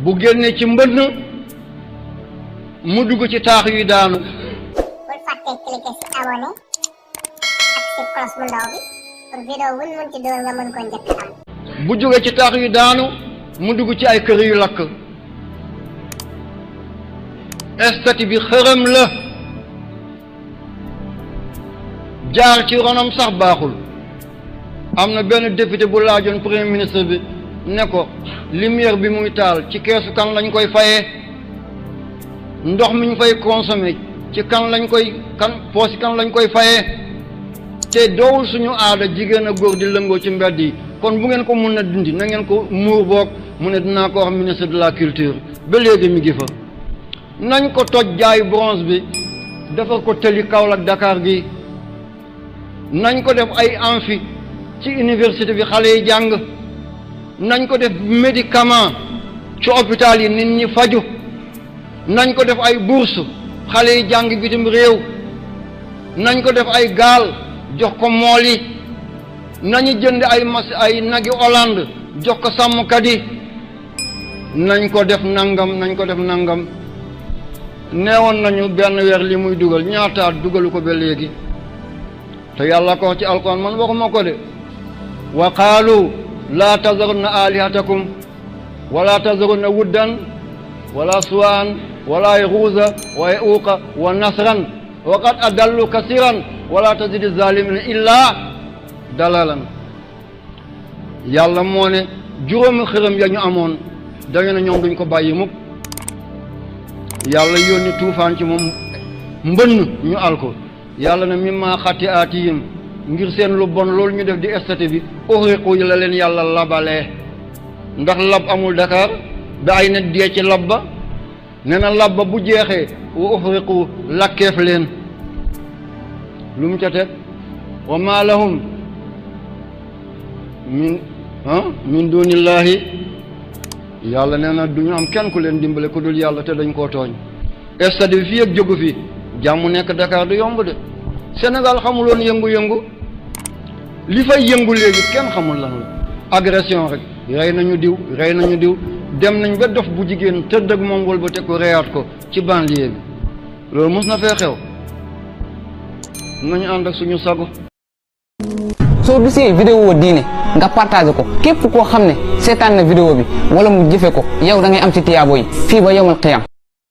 bu génnee ci mbënn mu dugg ci taax yu daanu. bul fàtte cliquer ci abonné ak ci cloche bu ndaw bi pour vidéo wuñ mën ci doon nga mën ko njëkk am. bu jóge ci taax yu daanu mu dugg ci ay kër yu lakk. estati bi xërëm la, jaar ci ronam sax baaxul. am na benn député bu laajoon premier ministre bi ne ko lumière bi muy taal ci keesu kan lañ koy fayee, ndox mi ñu fay consommer ci kan lañ koy poosi kan lañ koy fayee. te doowul suñu aada jigéen a góor di lëngoo ci mbedd yi, kon bu ngeen ko mun na dindi na ngeen ko muur boog. mu ne dinaa ko wax ministre de la culture, ba léegi mi ngi fa. nañ ko toj jaay bronze bi defar ko tëli Kaolack Dakar gi. nañ ko def ay amphi ci université bi xale yi jàng. nañ ko def médicament ci hôpital yi nit ñi faju. nañ ko def ay bourse xale yi jàng bitim réew. nañ ko def ay gaal jox ko mool yi. nañu jënd ay nagi Hollande jox ko sàmmkat yi. nañ ko def nangam nañ ko def nangam. neewoon nañu benn weer li muy dugal ñaataat dugalu ko ba léegi. te yàlla ko wax ci alquran, man waxuma ko de. wa qaalu laa tazarunna alihatakum wala tazarunna wuddan wala suwaan wala yaxuusa wa yauuqa wa nasran wa qad adallu kasiran wala tazidi zalimina illa dalalan. yàlla moo ne juróomi xërëm ya ñu amoon dañu ne ñoom duñ ko bàyyi mukk. yàlla yónni tuufaan ci moom mbënn ñu al ko. yàlla ne mimma xatti aatihim ngir seen lu bon loolu ñu def di estati bi uxriqu la leen yàlla labalee. ndax lab amul Dakar ba ay nit dee ci lab ba. nee na lab ba bu jeexee wa uxriqu lakkeef leen. lu mu ca teg wa maa lahum min dunillahi. yàlla nee na du ñu am kenn ku leen dimbale ku dul yàlla te dañ koo tooñ. estati bi fii ak jógu fi jàmm nekk Dakar du yomb de. Sénégal xamuloon yëngu-yëngu, li fay yëngu léegi kenn xamul lan la. agression rek, rey nañu diw dem nañ ba dof bu jigéen tëdd ak moom wal ba te ko reyaat ko ci banlieue bi. loolu mos na fee xew. nañu ànd ak suñu sago. soo gisee vidéo diine nga partagé ko képp koo xam ne seetaan na vidéo bi wala mu jëfe ko yow da ngay am ci tiyaabo yi fii ba yawmal qiyaam.